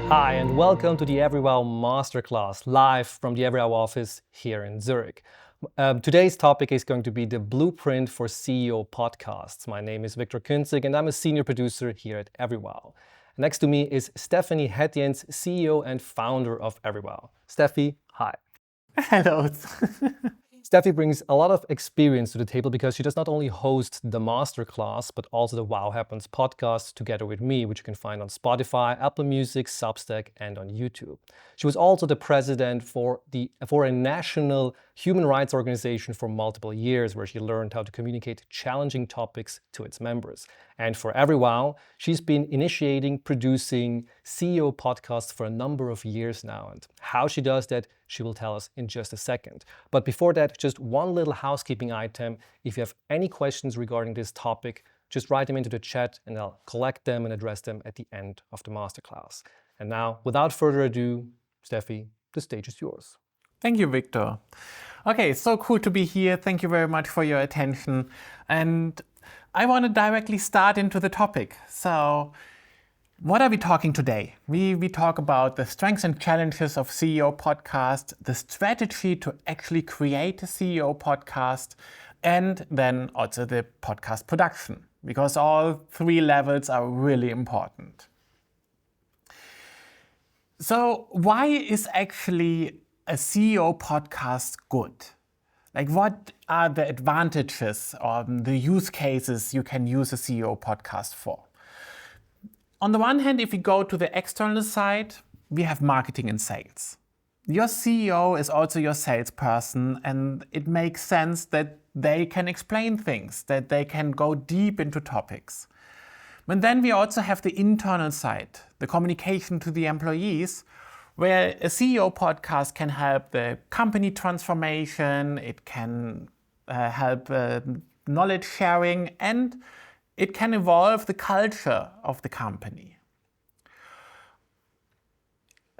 Hi, and welcome to the EVERYWOW Masterclass, live from the EVERYWOW office here in Zurich. Today's topic is going to be the blueprint for CEO podcasts. My name is Victor Künzig, and I'm a senior producer here at EVERYWOW. Next to me is Stefanie Hetjens, CEO and founder of EVERYWOW. Steffi, hi. Hello. Steffi brings a lot of experience to the table because she does not only host the masterclass, but also the Wow Happens podcast together with me, which you can find on Spotify, Apple Music, Substack, and on YouTube. She was also the president for a national human rights organization for multiple years, where she learned how to communicate challenging topics to its members. And for EVERYWOW, she's been initiating, producing CEO podcasts for a number of years now. And how she does that, she will tell us in just a second. But before that, just one little housekeeping item. If you have any questions regarding this topic, just write them into the chat and I'll collect them and address them at the end of the masterclass. And now, without further ado, Steffi, the stage is yours. Thank you, Victor. Okay, so cool to be here. Thank you very much for your attention. And I want to directly start into the topic. So, what are we talking today? We talk about the strengths and challenges of CEO podcast, the strategy to actually create a CEO podcast, and then also the podcast production, because all three levels are really important. So why is actually a CEO podcast good? Like, what are the advantages or the use cases you can use a CEO podcast for? On the one hand, if we go to the external side, we have marketing and sales. Your CEO is also your salesperson, and it makes sense that they can explain things, that they can go deep into topics. But then we also have the internal side, the communication to the employees, where a CEO podcast can help the company transformation, it can help knowledge sharing, and it can evolve the culture of the company.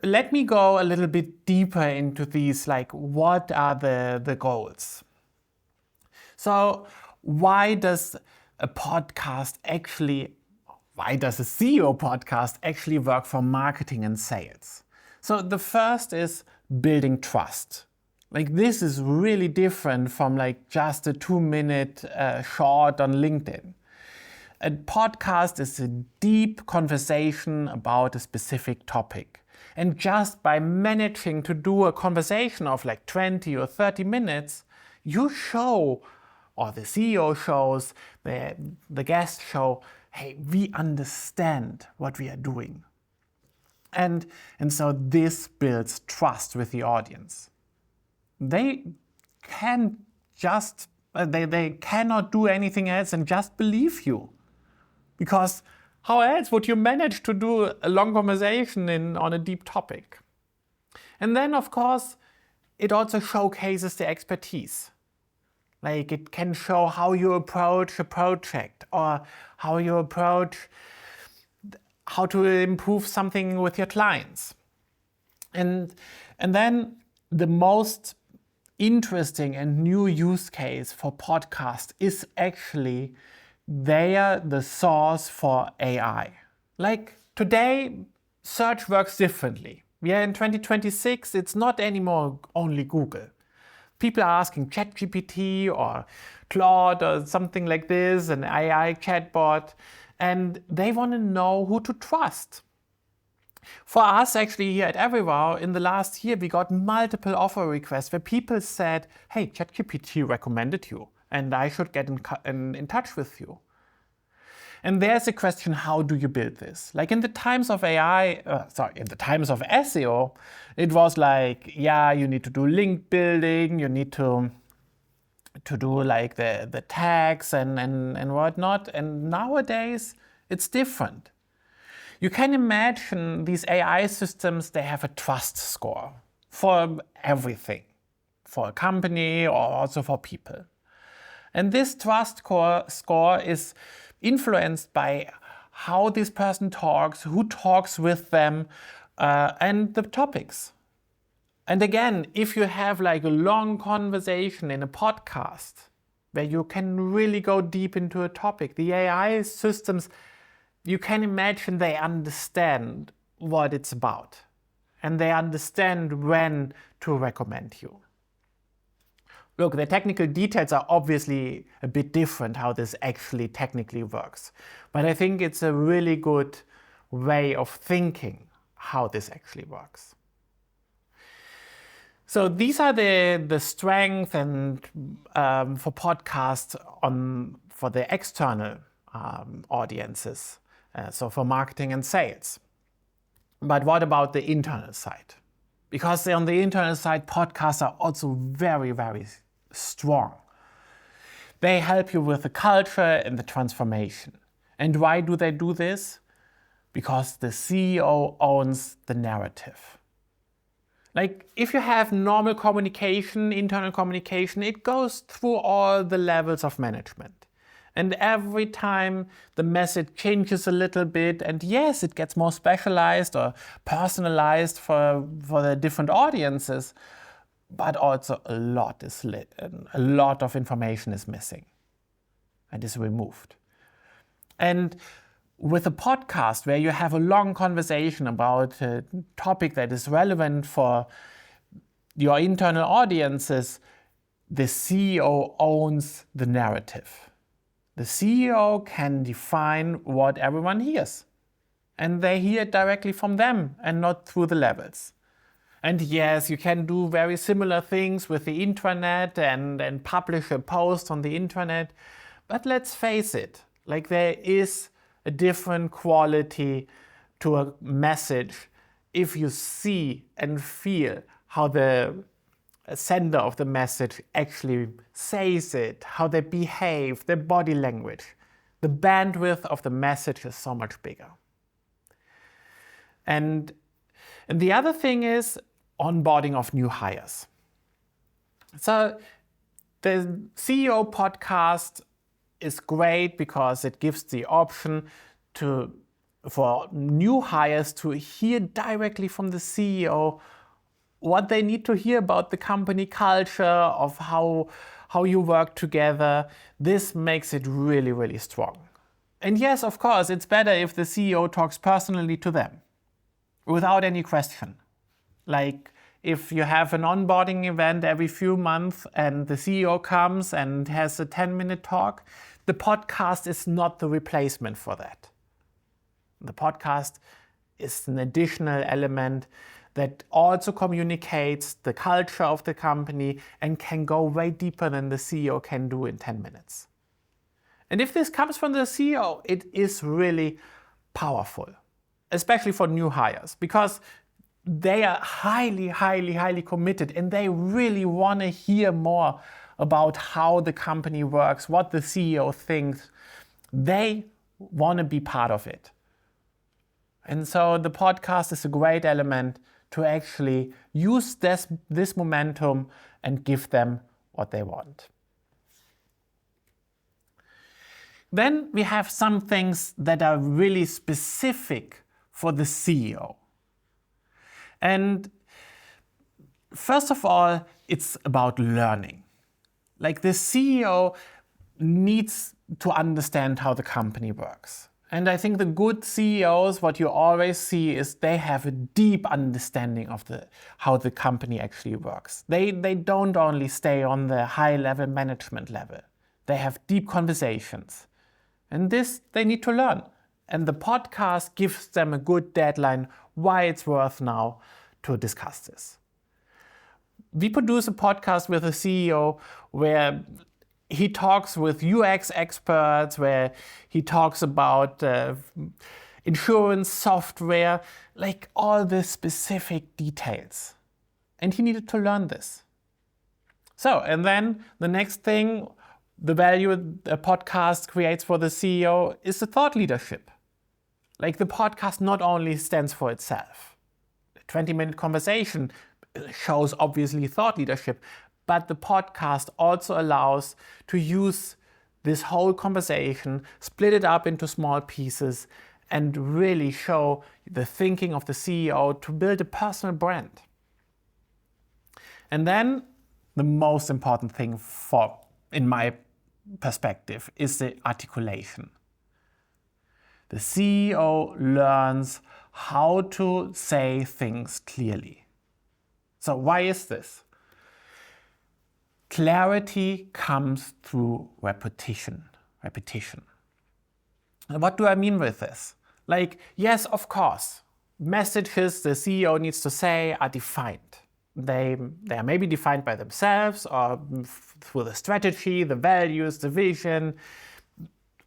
Let me go a little bit deeper into these, like what are the goals? So why does a CEO podcast actually work for marketing and sales? So the first is building trust. Like, this is really different from like just a 2-minute short on LinkedIn. A podcast is a deep conversation about a specific topic. And just by managing to do a conversation of like 20 or 30 minutes, you show, or the CEO shows, the guest show, hey, we understand what we are doing. And so this builds trust with the audience. They can just, they cannot do anything else and just believe you. Because how else would you manage to do a long conversation on a deep topic? And then, of course, it also showcases the expertise. Like, it can show how you approach a project, or how you approach how to improve something with your clients. And then the most interesting and new use case for podcast is actually they are the source for AI. Like, today, search works differently. We are in 2026, it's not anymore only Google. People are asking ChatGPT or Claude or something like this, an AI chatbot, and they want to know who to trust. For us, actually, here at EVERYWOW, in the last year, we got multiple offer requests where people said, hey, ChatGPT recommended you, and I should get in touch with you. And there's a question, how do you build this? Like, in the times of in the times of SEO, it was like, yeah, you need to do link building, you need to do like the tags and whatnot. And nowadays, it's different. You can imagine these AI systems, they have a trust score for everything, for a company or also for people. And this trust score is influenced by how this person talks, who talks with them, and the topics. And again, if you have like a long conversation in a podcast where you can really go deep into a topic, the AI systems, you can imagine they understand what it's about. And they understand when to recommend you. Look, the technical details are obviously a bit different how this actually technically works. But I think it's a really good way of thinking how this actually works. So these are the strengths and for podcasts for the external audiences, so for marketing and sales. But what about the internal side? Because on the internal side, podcasts are also very, very strong. They help you with the culture and the transformation. And why do they do this? Because the CEO owns the narrative. Like, if you have normal communication, internal communication, it goes through all the levels of management. And every time the message changes a little bit, and yes, it gets more specialized or personalized for the different audiences, but also a lot of information is missing and is removed. And with a podcast where you have a long conversation about a topic that is relevant for your internal audiences, the CEO owns the narrative. The CEO can define what everyone hears. And they hear it directly from them and not through the levels. And yes, you can do very similar things with the intranet and publish a post on the intranet. But let's face it, like, there is a different quality to a message if you see and feel how the sender of the message actually says it, how they behave, their body language. The bandwidth of the message is so much bigger. And the other thing is onboarding of new hires. So the CEO podcast is great because it gives the option for new hires to hear directly from the CEO what they need to hear about the company culture, of how you work together. This makes it really, really strong. And yes, of course, it's better if the CEO talks personally to them, without any question. Like, if you have an onboarding event every few months and the CEO comes and has a 10-minute talk, the podcast is not the replacement for that. The podcast is an additional element that also communicates the culture of the company and can go way deeper than the CEO can do in 10 minutes. And if this comes from the CEO, it is really powerful, especially for new hires, because they are highly, highly, highly committed and they really want to hear more about how the company works, what the CEO thinks. They want to be part of it. And so the podcast is a great element to actually use this momentum and give them what they want. Then we have some things that are really specific for the CEO. And first of all, it's about learning. Like, the CEO needs to understand how the company works. And I think the good CEOs, what you always see is they have a deep understanding of how the company actually works. They don't only stay on the high-level management level. They have deep conversations. And this they need to learn. And the podcast gives them a good deadline why it's worth now to discuss this. We produce a podcast with a CEO where he talks with UX experts, where he talks about insurance software, like all the specific details. And he needed to learn this. So, and then the next thing, the value a podcast creates for the CEO is the thought leadership. Like, the podcast not only stands for itself. A 20-minute conversation shows obviously thought leadership, but the podcast also allows to use this whole conversation, split it up into small pieces, and really show the thinking of the CEO to build a personal brand. And then the most important thing in my perspective, is the articulation. The CEO learns how to say things clearly. So why is this? Clarity comes through repetition. And what do I mean with this? Like, yes, of course, messages the CEO needs to say are defined. They are maybe defined by themselves or through the strategy, the values, the vision,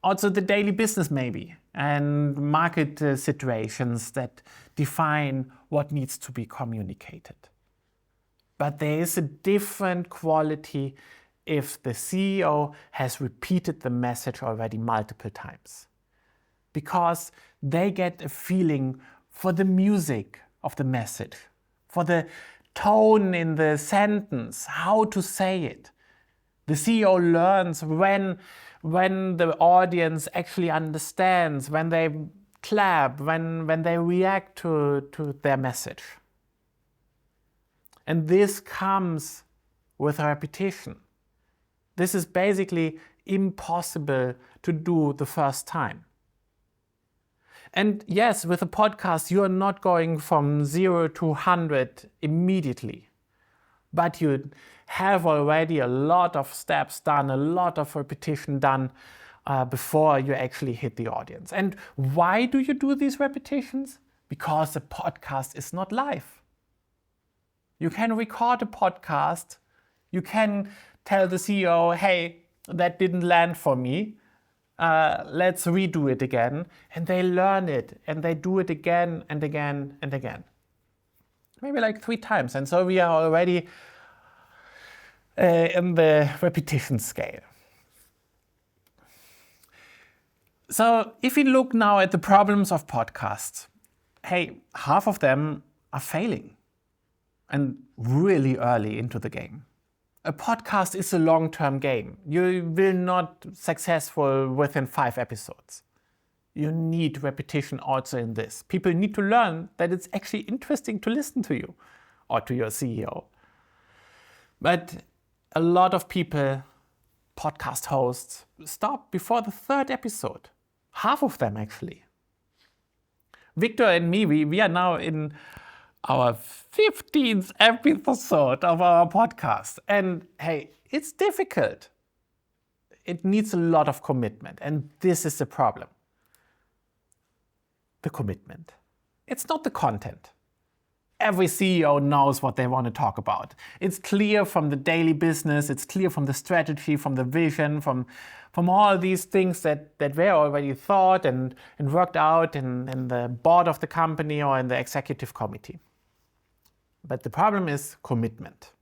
also the daily business maybe, and market situations that define what needs to be communicated. But there is a different quality if the CEO has repeated the message already multiple times, because they get a feeling for the music of the message, for the tone in the sentence, how to say it. The CEO learns when the audience actually understands, when they clap, when they react to their message. And this comes with repetition. This is basically impossible to do the first time. And yes, with a podcast, you are not going from 0 to 100 immediately. But you have already a lot of steps done, a lot of repetition done before you actually hit the audience. And why do you do these repetitions? Because the podcast is not live. You can record a podcast. You can tell the CEO, hey, that didn't land for me. Let's redo it again. And they learn it and they do it again and again and again. Maybe like 3 times. And so we are already in the repetition scale. So if we look now at the problems of podcasts, hey, half of them are failing and really early into the game. A podcast is a long-term game. You will not be successful within 5 episodes. You need repetition also in this. People need to learn that it's actually interesting to listen to you or to your CEO. But a lot of people, podcast hosts, stop before the 3rd episode. Half of them actually. Victor and me, we are now in our 15th episode of our podcast. And hey, it's difficult. It needs a lot of commitment. And this is the problem. The commitment. It's not the content. Every CEO knows what they want to talk about. It's clear from the daily business, it's clear from the strategy, from the vision, from all these things that were already thought and worked out in the board of the company or in the executive committee. But the problem is commitment.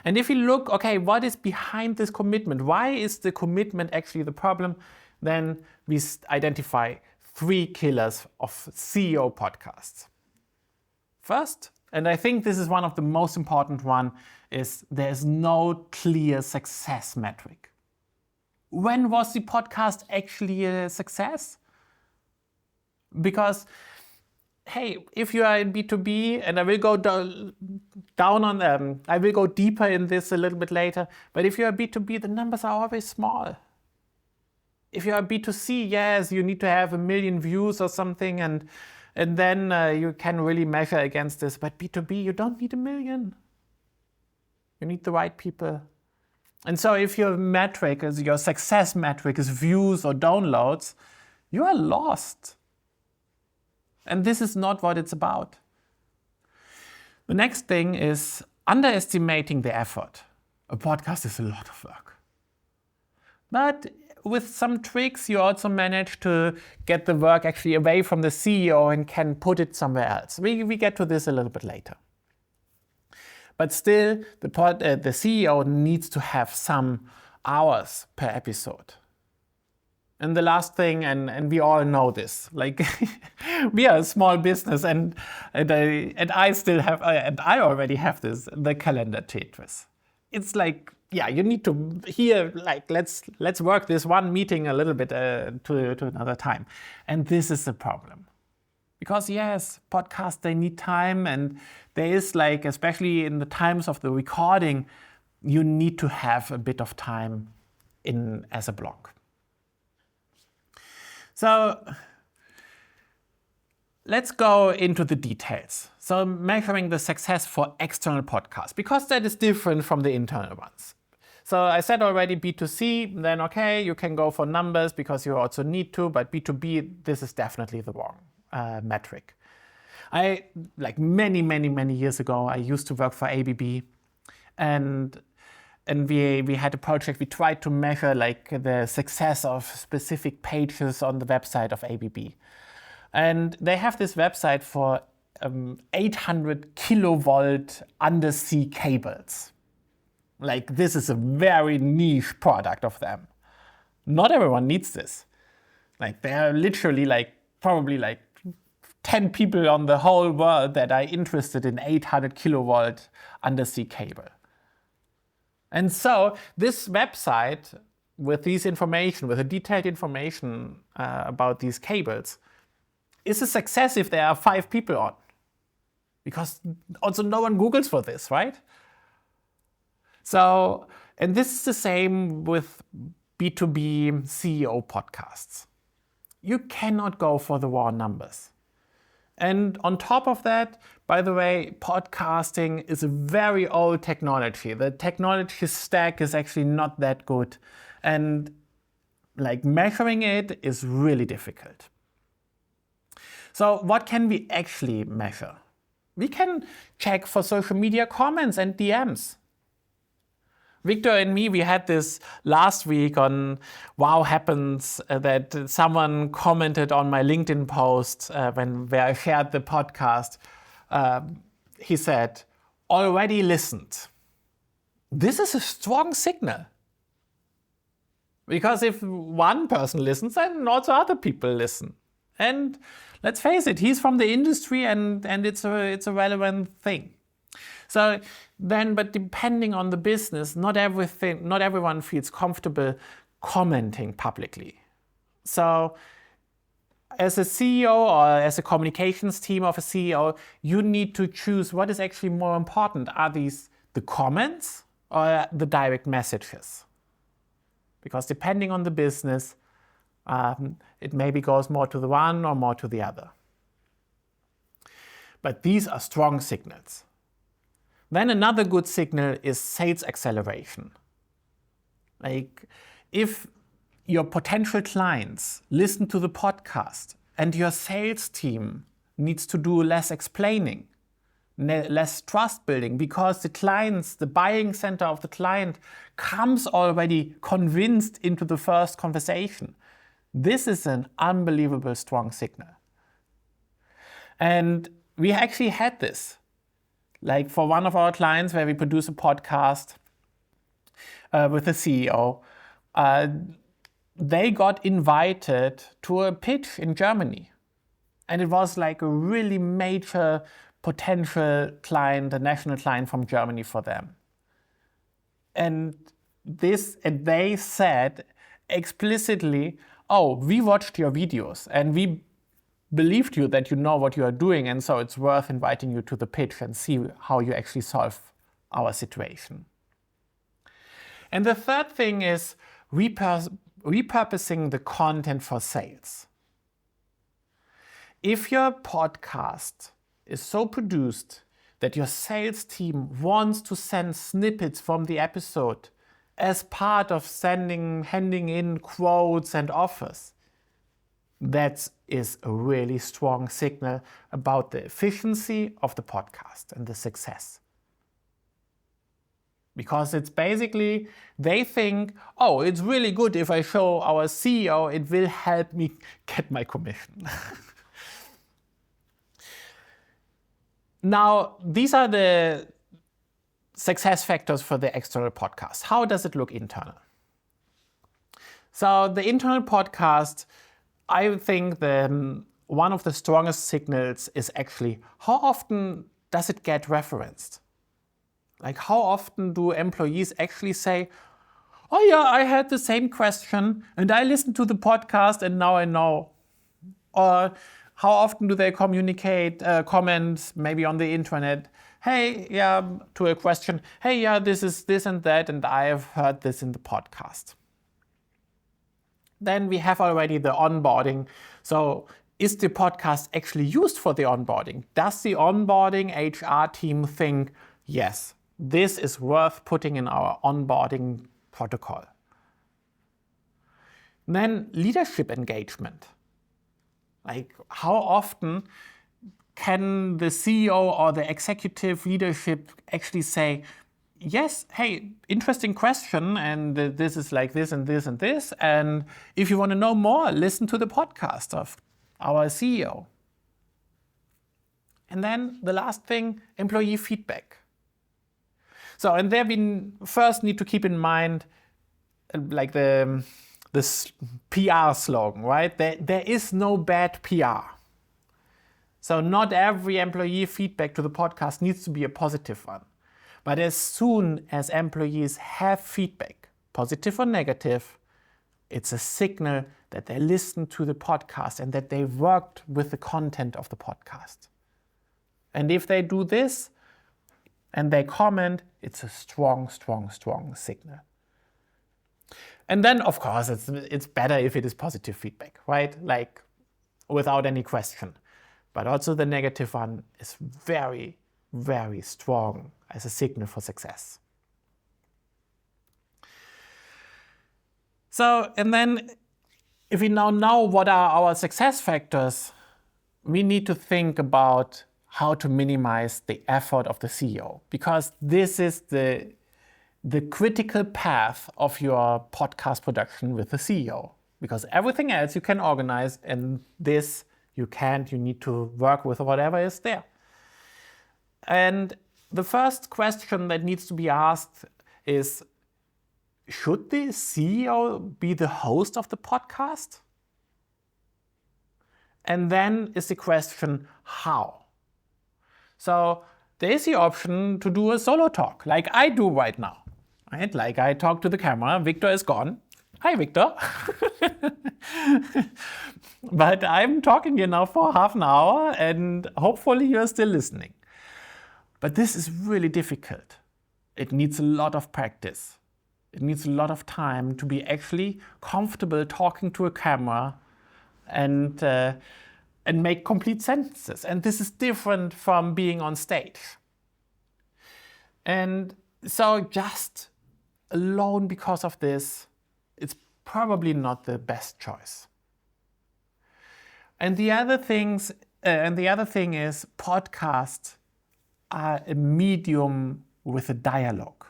And if you look, okay, what is behind this commitment? Why is the commitment actually the problem? Then we identify 3 killers of CEO podcasts. First, and I think this is one of the most important one, is there's no clear success metric. When was the podcast actually a success? Because, hey, if you are in B2B, and I will go I will go deeper in this a little bit later, but if you are B2B, the numbers are always small. If you are B2C, yes, you need to have 1 million views or something, and then you can really measure against this. But B2B, you don't need 1 million. You need the right people. And so if your metric, your success metric is views or downloads, you are lost. And this is not what it's about. The next thing is underestimating the effort. A podcast is a lot of work. But with some tricks, you also manage to get the work actually away from the CEO and can put it somewhere else. We get to this a little bit later. But still, the CEO needs to have some hours per episode. And the last thing, and we all know this, like we are a small business, and I still have, and I already have this, the calendar Tetris. It's like, yeah, you need to here, like, let's work this one meeting a little bit to another time. And this is the problem. Because yes, podcasts, they need time, and there is, like, especially in the times of the recording, you need to have a bit of time in as a block. So let's go into the details. So measuring the success for external podcasts, because that is different from the internal ones. So I said already B2C, then okay, you can go for numbers because you also need to, but B2B, this is definitely the wrong metric. Like many years ago, I used to work for ABB, and we had a project. We tried to measure like the success of specific pages on the website of ABB, and they have this website for 800 kilovolt undersea cables. Like, this is a very niche product of them. Not everyone needs this. Like, there are literally like probably like 10 people on the whole world that are interested in 800 kilovolt undersea cable. And so this website with these information, with the detailed information about these cables, is a success if there are 5 people on. Because also no one Googles for this, right? So, and this is the same with B2B CEO podcasts. You cannot go for the raw numbers. And on top of that, by the way, podcasting is a very old technology. The technology stack is actually not that good. And like measuring it is really difficult. So what can we actually measure? We can check for social media comments and DMs. Victor and me, we had this last week on Wow Happens that someone commented on my LinkedIn post where I shared the podcast. He said, already listened. This is a strong signal. Because if one person listens, then also other people listen. And let's face it, he's from the industry and it's a relevant thing. So then, but depending on the business, not everyone feels comfortable commenting publicly. So as a CEO or as a communications team of a CEO, you need to choose what is actually more important. Are these the comments or the direct messages? Because depending on the business, it maybe goes more to the one or more to the other. But these are strong signals. Then another good signal is sales acceleration. Like if your potential clients listen to the podcast and your sales team needs to do less explaining, less trust building, because the buying center of the client comes already convinced into the first conversation. This is an unbelievable strong signal. And we actually had this. Like for one of our clients where we produce a podcast with the CEO, they got invited to a pitch in Germany. And it was like a really major potential client, a national client from Germany for them. And they said explicitly, oh, we watched your videos and we believed you that you know what you are doing, and so it's worth inviting you to the pitch and see how you actually solve our situation. And the third thing is repurposing the content for sales. If your podcast is so produced that your sales team wants to send snippets from the episode as part of handing in quotes and offers, that is a really strong signal about the efficiency of the podcast and the success. Because it's basically, they think, oh, it's really good if I show our CEO, it will help me get my commission. Now, these are the success factors for the external podcast. How does it look internal? So the internal podcast, I think one of the strongest signals is actually how often does it get referenced? Like how often do employees actually say, oh yeah, I had the same question and I listened to the podcast and now I know. Or how often do they comment maybe on the internet, hey, yeah, to a question, hey, yeah, this is this and that and I have heard this in the podcast. Then we have already the onboarding. So is the podcast actually used for the onboarding? Does the onboarding HR team think, yes, this is worth putting in our onboarding protocol? Then leadership engagement. Like, how often can the CEO or the executive leadership actually say, yes, hey, interesting question, and this is like this and this and this, and if you want to know more, listen to the podcast of our CEO. And then the last thing, employee feedback. So, and there we first need to keep in mind like this PR slogan, right? There is no bad PR. So not every employee feedback to the podcast needs to be a positive one. But as soon as employees have feedback, positive or negative, it's a signal that they listen to the podcast and that they worked with the content of the podcast. And if they do this and they comment, it's a strong, strong, strong signal. And then, of course, it's better if it is positive feedback, right? Like, without any question. But also the negative one is very, very strong as a signal for success. So, and then if we now know what are our success factors, we need to think about how to minimize the effort of the CEO, because this is the critical path of your podcast production with the CEO. Because everything else you can organize, and this you can't. You need to work with whatever is there. And the first question that needs to be asked is, should the CEO be the host of the podcast? And then is the question, how? So there is the option to do a solo talk, like I do right now. Right? Like I talk to the camera, Victor is gone. Hi, Victor. But I'm talking here now for half an hour, and hopefully you're still listening. But this is really difficult. It needs a lot of practice. It needs a lot of time to be actually comfortable talking to a camera and make complete sentences. And this is different from being on stage. And so just alone because of this, it's probably not the best choice. And the other thing is podcasts are a medium with a dialogue.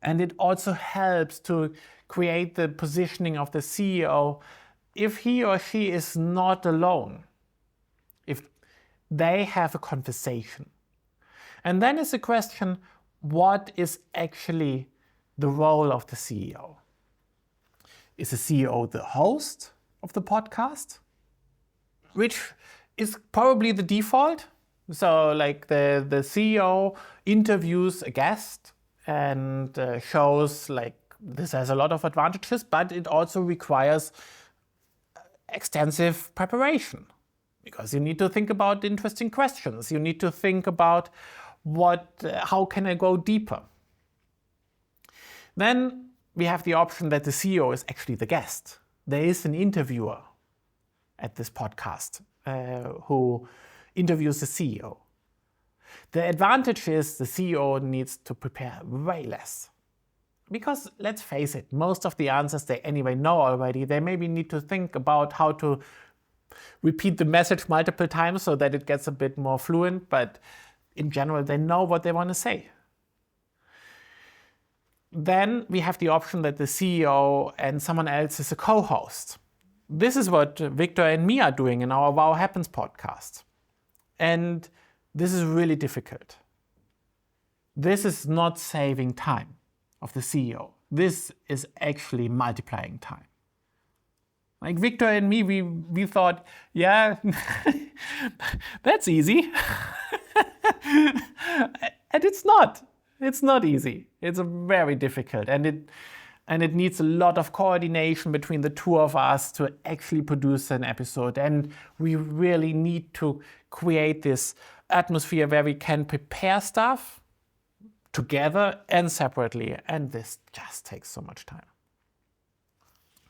And it also helps to create the positioning of the CEO if he or she is not alone, if they have a conversation. And then is the question, what is actually the role of the CEO? Is the CEO the host of the podcast? Which is probably the default. So like the CEO interviews a guest and shows like this has a lot of advantages, but it also requires extensive preparation because you need to think about interesting questions. You need to think about how can I go deeper? Then we have the option that the CEO is actually the guest. There is an interviewer at this podcast who interviews the CEO. The advantage is the CEO needs to prepare way less. Because let's face it, most of the answers they anyway know already. They maybe need to think about how to repeat the message multiple times so that it gets a bit more fluent, but in general, they know what they want to say. Then we have the option that the CEO and someone else is a co-host. This is what Victor and me are doing in our Wow Happens podcast. And this is really difficult. This is not saving time of the CEO. This is actually multiplying time. Like Victor and me, we thought, yeah, that's easy. And it's not. It's not easy. It's very difficult. And it needs a lot of coordination between the two of us to actually produce an episode. And we really need to create this atmosphere where we can prepare stuff together and separately. And this just takes so much time.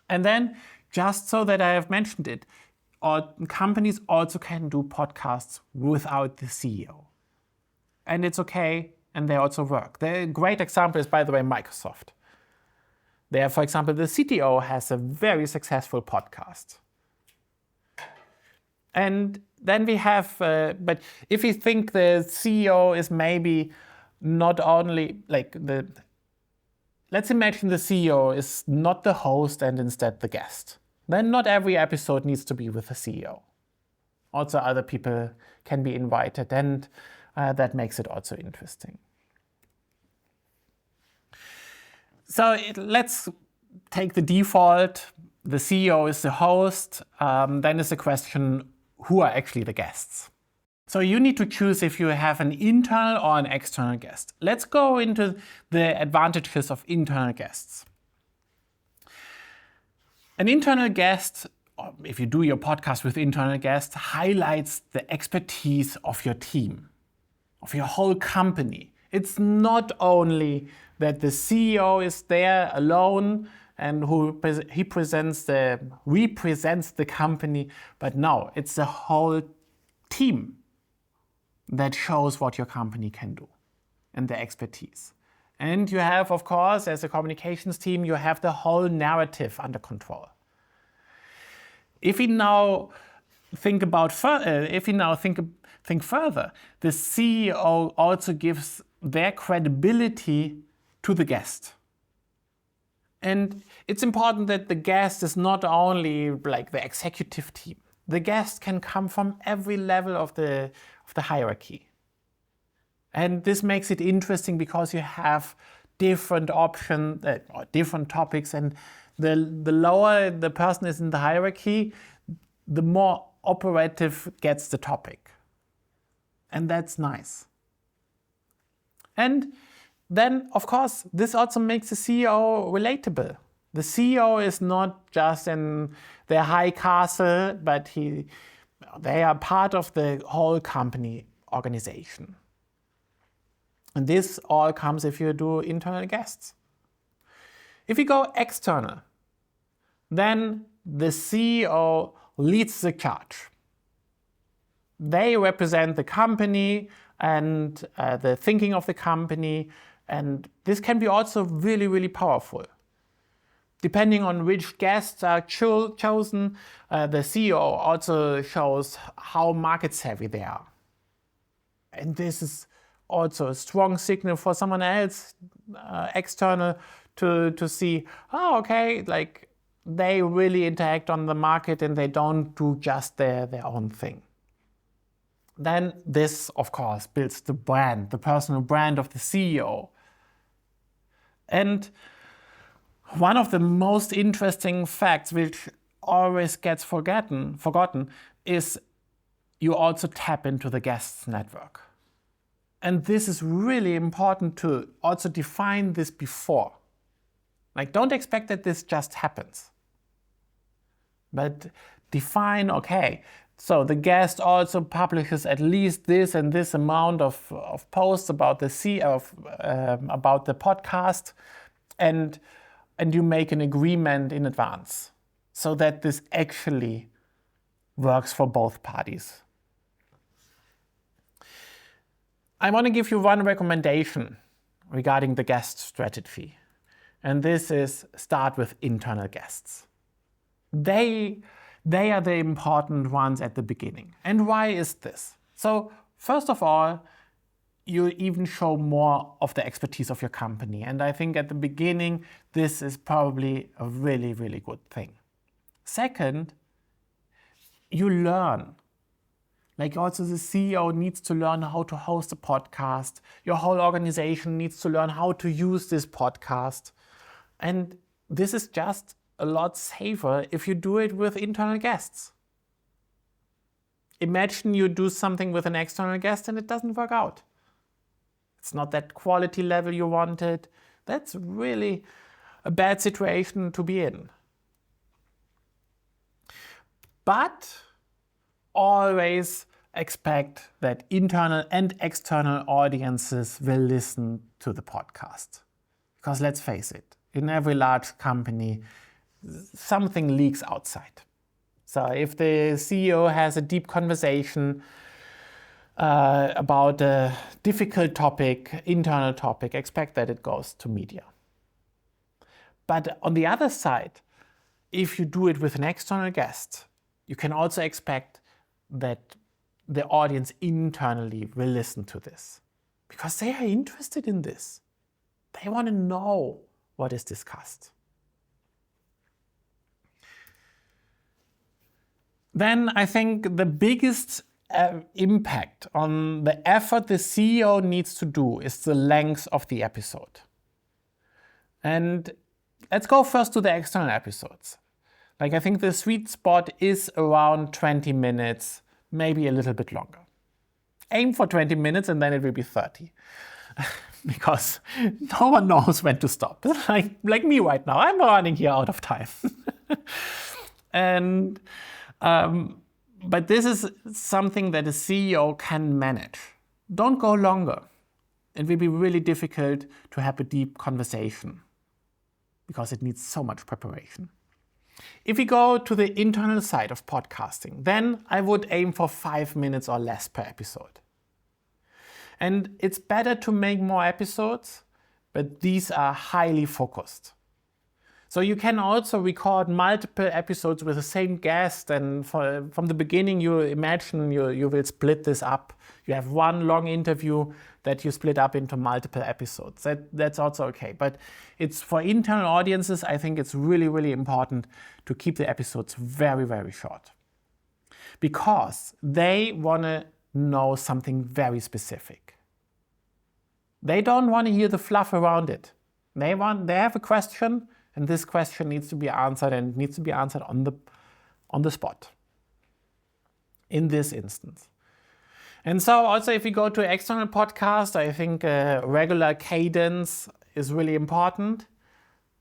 And then, just so that I have mentioned it, or companies also can do podcasts without the CEO. And it's okay, and they also work. The great example is, by the way, Microsoft. There, for example, the CTO has a very successful podcast. And then we have, but if you think the CEO is maybe not only let's imagine the CEO is not the host and instead the guest. Then not every episode needs to be with the CEO. Also other people can be invited, and that makes it also interesting. So let's take the default. The CEO is the host. Then is the question, who are actually the guests? So you need to choose if you have an internal or an external guest. Let's go into the advantages of internal guests. An internal guest, or if you do your podcast with internal guests, highlights the expertise of your team, of your whole company. It's not only that the CEO is there alone and he represents the company, but no, it's the whole team that shows what your company can do and the expertise. And you have, of course, as a communications team, you have the whole narrative under control. If we now think further, the CEO also gives their credibility to the guest. And it's important that the guest is not only like the executive team. The guest can come from every level of the hierarchy. And this makes it interesting because you have different options, or different topics, and the lower the person is in the hierarchy, the more operative gets the topic. And that's nice. And then, of course, this also makes the CEO relatable. The CEO is not just in their high castle, but they are part of the whole company organization. And this all comes if you do internal guests. If you go external, then the CEO leads the charge. They represent the company and the thinking of the company, and this can be also really, really powerful. Depending on which guests are chosen, the CEO also shows how market savvy they are. And this is also a strong signal for someone else, external, to see, oh, okay, like they really interact on the market and they don't do just their own thing. Then this, of course, builds the brand, the personal brand of the CEO. And one of the most interesting facts, which always gets forgotten, is you also tap into the guests' network. And this is really important to also define this before. Like, don't expect that this just happens. But define, okay, so the guest also publishes at least this and this amount of posts about about the podcast, and you make an agreement in advance so that this actually works for both parties. I want to give you one recommendation regarding the guest strategy, and this is start with internal guests. They are the important ones at the beginning. And why is this? So first of all, you even show more of the expertise of your company. And I think at the beginning, this is probably a really, really good thing. Second, you learn. Like also the CEO needs to learn how to host a podcast. Your whole organization needs to learn how to use this podcast. And this is just a lot safer if you do it with internal guests. Imagine you do something with an external guest and it doesn't work out. It's not that quality level you wanted. That's really a bad situation to be in. But always expect that internal and external audiences will listen to the podcast. Because let's face it, in every large company, something leaks outside. So if the CEO has a deep conversation about a difficult topic, internal topic, expect that it goes to media. But on the other side, if you do it with an external guest, you can also expect that the audience internally will listen to this because they are interested in this. They want to know what is discussed. Then I think the biggest impact on the effort the CEO needs to do is the length of the episode. And let's go first to the external episodes. Like, I think the sweet spot is around 20 minutes, maybe a little bit longer. Aim for 20 minutes and then it will be 30. Because no one knows when to stop. Like me right now, I'm running here out of time. And but this is something that a CEO can manage. Don't go longer. It will be really difficult to have a deep conversation because it needs so much preparation. If we go to the internal side of podcasting, then I would aim for 5 minutes or less per episode. And it's better to make more episodes, but these are highly focused. So you can also record multiple episodes with the same guest, and from the beginning you imagine you will split this up. You have one long interview that you split up into multiple episodes. That's also okay. But it's for internal audiences, I think it's really, really important to keep the episodes very, very short. Because they want to know something very specific. They don't want to hear the fluff around it. They have a question, and this question needs to be answered, and it needs to be answered on the spot. In this instance. And so also if we go to external podcast, I think regular cadence is really important.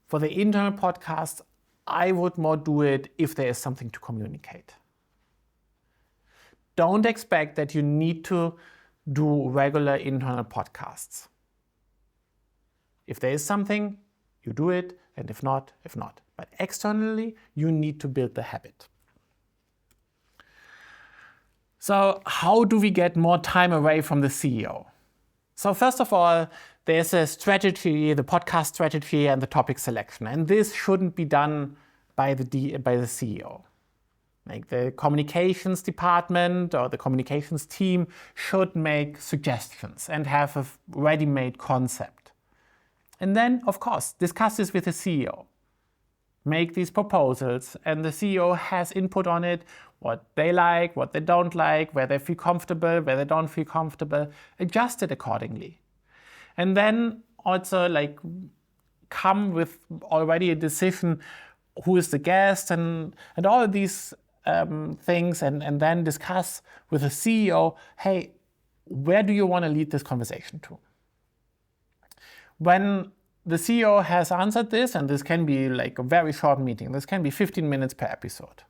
For the internal podcast, I would more do it if there is something to communicate. Don't expect that you need to do regular internal podcasts. If there is something, you do it, and if not, if not. But externally, you need to build the habit. So how do we get more time away from the CEO? So first of all, there's a strategy, the podcast strategy and the topic selection. And this shouldn't be done by the CEO. Like the communications department or the communications team should make suggestions and have a ready-made concept. And then, of course, discuss this with the CEO. Make these proposals, and the CEO has input on it, what they like, what they don't like, where they feel comfortable, where they don't feel comfortable. Adjust it accordingly. And then also come with already a decision, who is the guest and all of these things, and then discuss with the CEO, hey, where do you want to lead this conversation to? When the CEO has answered this, and this can be like a very short meeting, this can be 15 minutes per episode,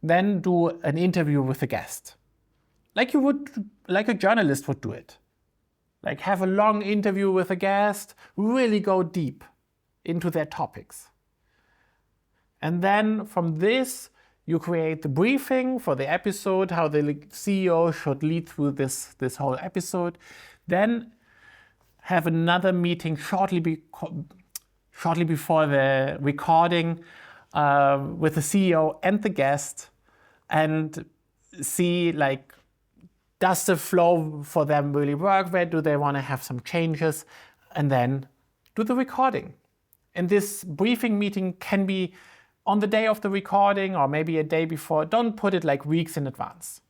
then do an interview with the guest. Like a journalist would do it. Like have a long interview with a guest, really go deep into their topics. And then from this, you create the briefing for the episode, how the CEO should lead through this whole episode. Then have another meeting shortly before the recording with the CEO and the guest, and see does the flow for them really work? Where do they want to have some changes? And then do the recording. And this briefing meeting can be on the day of the recording or maybe a day before. Don't put it weeks in advance.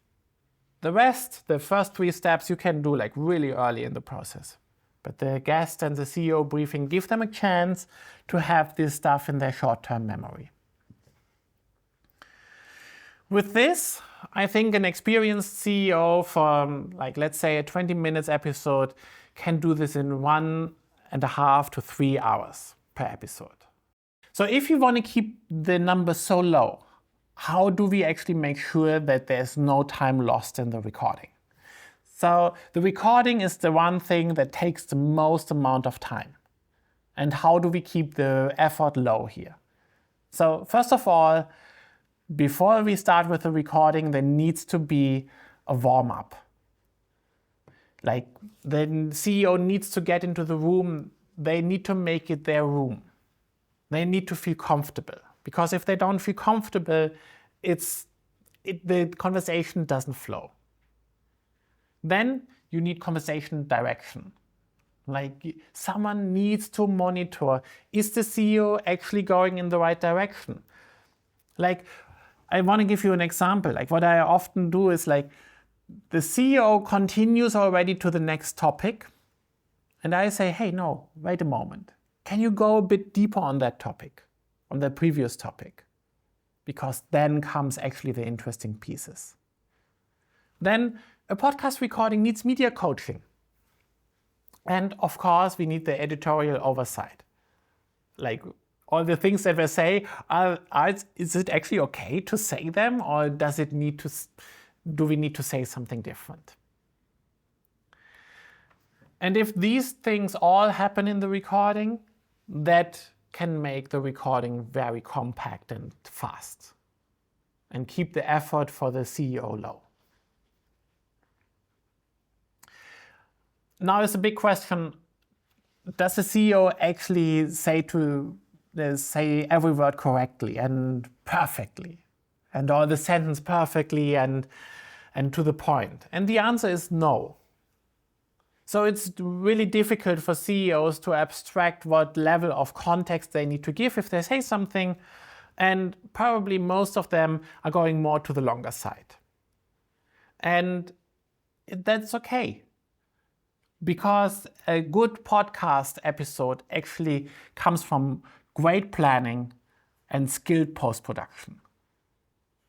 The rest, the first 3 steps, you can do really early in the process. But the guest and the CEO briefing, give them a chance to have this stuff in their short-term memory. With this, I think an experienced CEO for, let's say a 20 minutes episode can do this in 1.5 to 3 hours per episode. So if you want to keep the number so low, how do we actually make sure that there's no time lost in the recording? So the recording is the one thing that takes the most amount of time. And how do we keep the effort low here? So first of all, before we start with the recording, there needs to be a warm-up. Like, the CEO needs to get into the room. They need to make it their room. They need to feel comfortable. Because if they don't feel comfortable, the conversation doesn't flow. Then you need conversation direction. Like, someone needs to monitor, is the CEO actually going in the right direction? Like, I want to give you an example. Like, what I often do is, like, the CEO continues already to the next topic, and I say, hey, no, wait a moment. Can you go a bit deeper on that topic, on the previous topic? Because then comes actually the interesting pieces. Then a podcast recording needs media coaching. And of course, we need the editorial oversight. Like, all the things that we say, is it actually okay to say them, or do we need to say something different? And if these things all happen in the recording, that can make the recording very compact and fast and keep the effort for the CEO low. Now is a big question, does the CEO actually say every word correctly and perfectly, and all the sentence perfectly and to the point? And the answer is no. So it's really difficult for CEOs to abstract what level of context they need to give if they say something, and probably most of them are going more to the longer side. And that's okay. Because a good podcast episode actually comes from great planning and skilled post-production.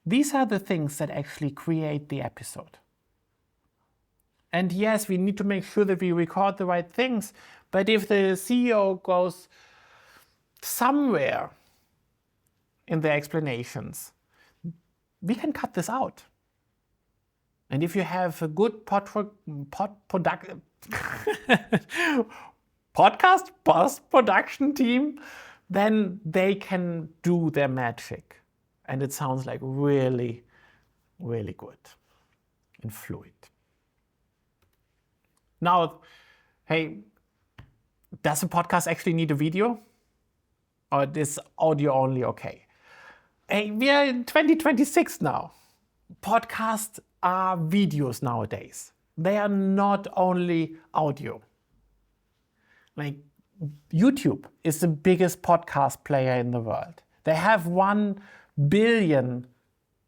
These are the things that actually create the episode. And yes, we need to make sure that we record the right things, but if the CEO goes somewhere in the explanations, we can cut this out. And if you have a good podcast post-production team, then they can do their magic. And it sounds like really, really good and fluid. Now, hey, does a podcast actually need a video? Or is audio only okay? Hey, we are in 2026 now. Podcasts are videos nowadays. They are not only audio. Like, YouTube is the biggest podcast player in the world. They have 1 billion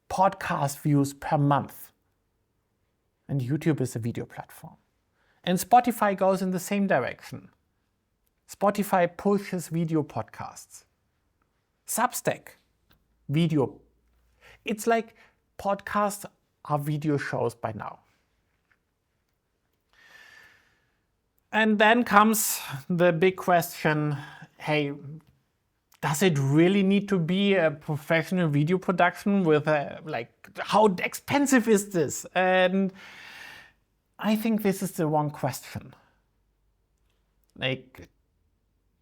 podcast views per month. And YouTube is a video platform. And Spotify goes in the same direction. Spotify pushes video podcasts. Substack, video. It's like podcasts are video shows by now. And then comes the big question, hey, does it really need to be a professional video production with how expensive is this? And I think this is the wrong question. Like,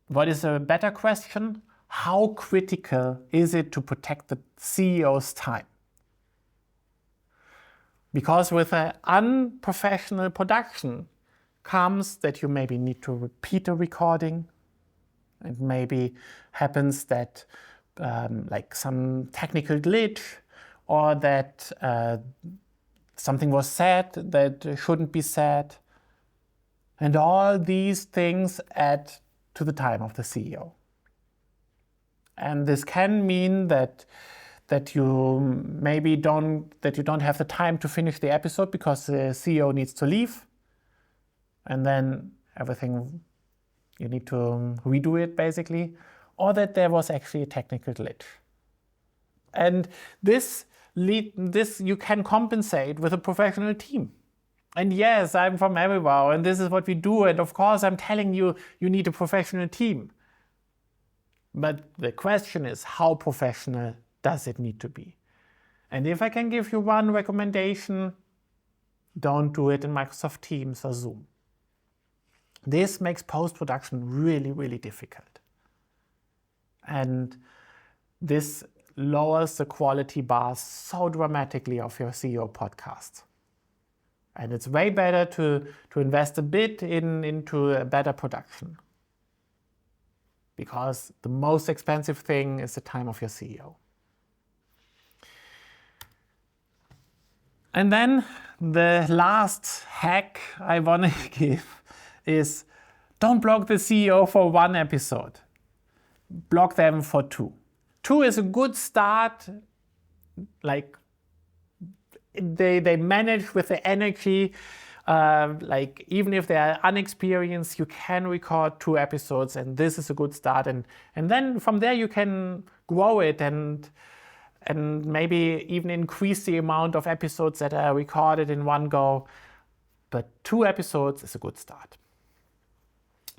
what is a better question? How critical is it to protect the CEO's time? Because with an unprofessional production comes that you maybe need to repeat a recording. It maybe happens that some technical glitch, or that something was said that shouldn't be said. And all these things add to the time of the CEO. And this can mean that you don't have the time to finish the episode because the CEO needs to leave. And then everything, you need to redo it basically. Or that there was actually a technical glitch. And this you can compensate with a professional team. And yes, I'm from EVERYWOW, and this is what we do. And of course, I'm telling you, you need a professional team. But the question is, how professional does it need to be? And if I can give you one recommendation, don't do it in Microsoft Teams or Zoom. This makes post-production really, really difficult. And this lowers the quality bar so dramatically of your SEO podcast. And it's way better to invest a bit into a better production. Because the most expensive thing is the time of your CEO. And then the last hack I want to give is don't block the CEO for one episode. Block them for 2. 2 is a good start. Like they manage with the energy. Like even if they are unexperienced, you can record 2 episodes, and this is a good start. And then from there you can grow it and maybe even increase the amount of episodes that are recorded in one go. But 2 episodes is a good start.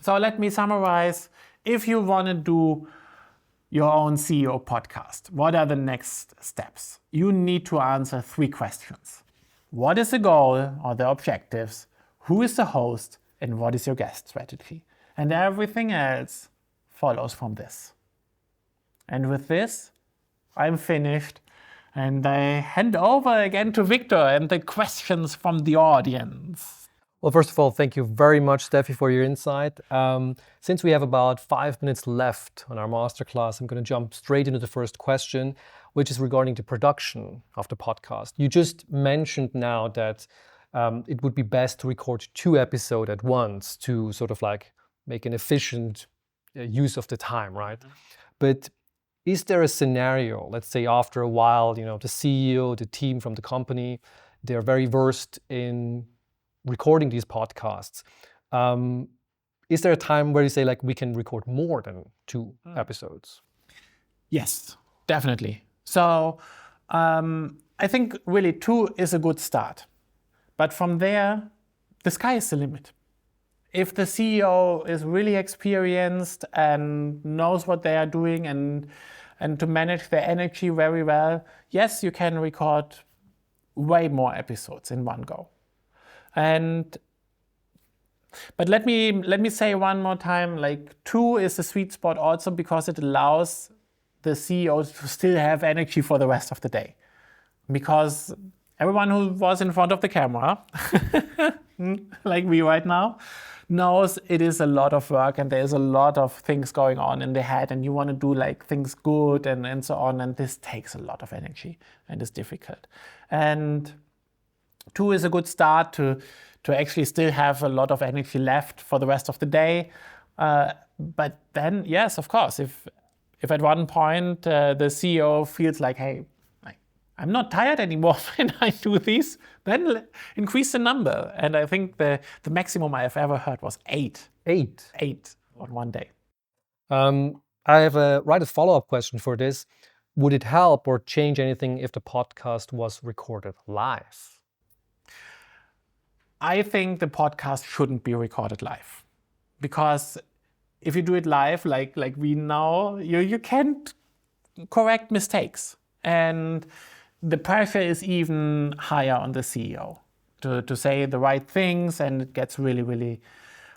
So let me summarize. If you want to do your own SEO podcast, what are the next steps? You need to answer 3 questions. What is the goal or the objectives? Who is the host? And what is your guest strategy? And everything else follows from this. And with this, I'm finished. And I hand over again to Victor and the questions from the audience. Well, first of all, thank you very much, Steffi, for your insight. Since we have about 5 minutes left on our masterclass, I'm going to jump straight into the first question, which is regarding the production of the podcast. You just mentioned now that it would be best to record 2 episodes at once to sort of like make an efficient use of the time, right? But is there a scenario, let's say after a while, the CEO, the team from the company, they're very versed in recording these podcasts. Is there a time where you say like we can record more than 2 episodes? Yes, definitely. So I think really 2 is a good start. But from there, the sky is the limit. If the CEO is really experienced and knows what they are doing and to manage their energy very well, yes, you can record way more episodes in one go. But let me say one more time, like 2 is the sweet spot also because it allows the CEO to still have energy for the rest of the day. Because everyone who was in front of the camera, like me right now, knows it is a lot of work and there's a lot of things going on in the head and you want to do like things good and so on, and this takes a lot of energy and is difficult. And 2 is a good start to actually still have a lot of energy left for the rest of the day. But then, yes, of course, if at one point the CEO feels like, hey, I'm not tired anymore when I do this, then increase the number. And I think the maximum I have ever heard was 8. 8 on one day. I have a follow-up question for this. Would it help or change anything if the podcast was recorded live? I think the podcast shouldn't be recorded live, because if you do it live, like we know, you can't correct mistakes, and the pressure is even higher on the CEO to say the right things, and it gets really, really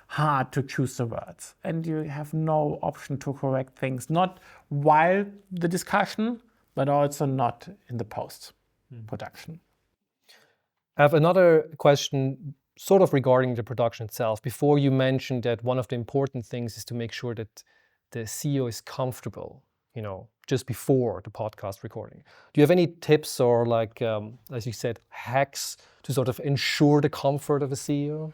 hard to choose the words, and you have no option to correct things, not while the discussion, but also not in the post-production. I have another question sort of regarding the production itself. Before you mentioned that one of the important things is to make sure that the CEO is comfortable, just before the podcast recording. Do you have any tips or as you said, hacks to sort of ensure the comfort of a CEO?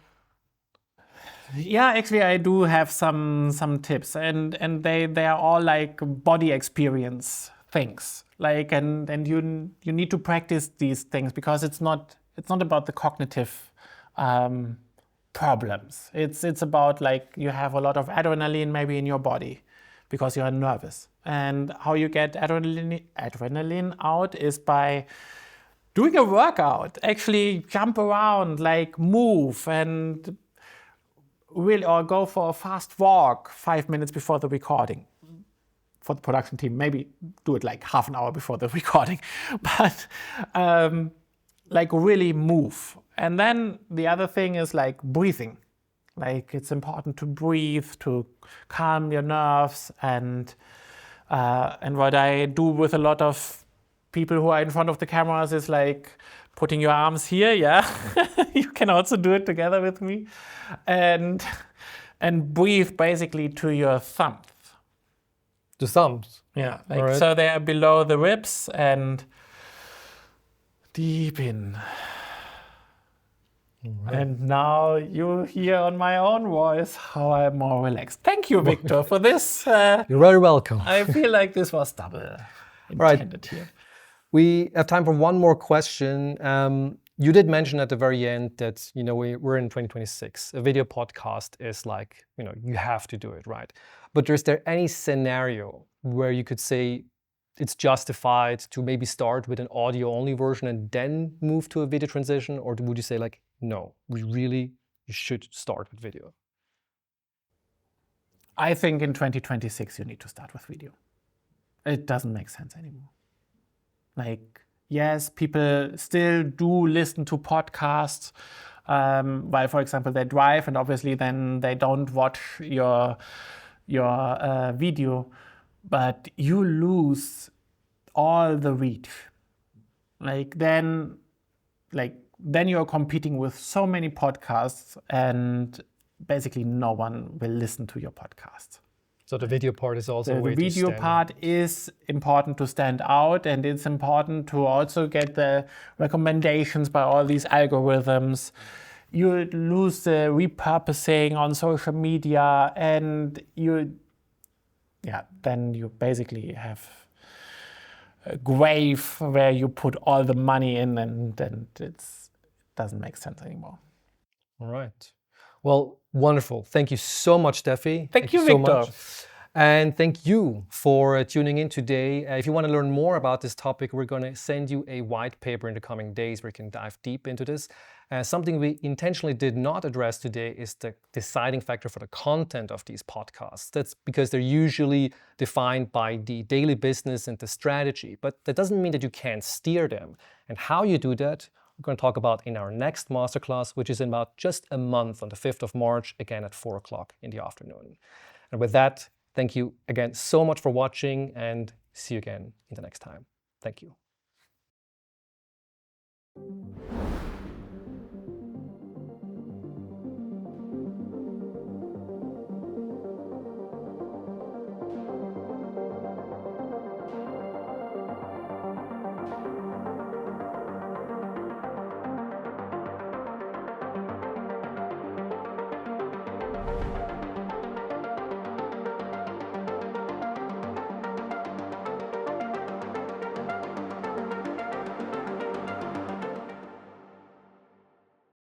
Yeah, actually I do have some tips, and they are all like body experience things. And you need to practice these things because it's not about the cognitive problems. It's about you have a lot of adrenaline maybe in your body because you are nervous. And how you get adrenaline out is by doing a workout. Actually jump around, move, and or go for a fast walk 5 minutes before the recording. For the production team, maybe do it half an hour before the recording. But really move. And then the other thing is breathing. It's important to breathe, to calm your nerves, and And what I do with a lot of people who are in front of the cameras is like putting your arms here, yeah. You can also do it together with me. And breathe basically to your thumbs. The thumbs. Yeah, All right. so they are below the ribs and deep in. Right. And now you hear on my own voice how I'm more relaxed. Thank you, Victor, for this. You're very welcome. I feel like this was double intended here. We have time for one more question. You did mention at the very end that, we're in 2026. A video podcast is like, you have to do it, right? But is there any scenario where you could say it's justified to maybe start with an audio-only version and then move to a video transition? Or would you say like, no, you should start with video? I think in 2026 you need to start with video. It doesn't make sense anymore. Like, yes, people still do listen to podcasts while, for example, they drive, and obviously then they don't watch your video, but you lose all the reach. Then you're competing with so many podcasts, and basically no one will listen to your podcast. So the video part is also a way the video to stand part out. is important to stand out, and it's important to also get the recommendations by all these algorithms. You lose the repurposing on social media, and then you basically have a grave where you put all the money in, and it doesn't make sense anymore. All right. Well, wonderful. Thank you so much, Steffi. Thank you, so Victor. much. And thank you for tuning in today. If you want to learn more about this topic, we're going to send you a white paper in the coming days where you can dive deep into this. Something we intentionally did not address today is the deciding factor for the content of these podcasts. That's because they're usually defined by the daily business and the strategy, but that doesn't mean that you can't steer them. And how you do that, we're going to talk about in our next masterclass, which is in about just a month on the 5th of March, again at 4 o'clock in the afternoon. And with that, thank you again so much for watching, and see you again in the next time. Thank you.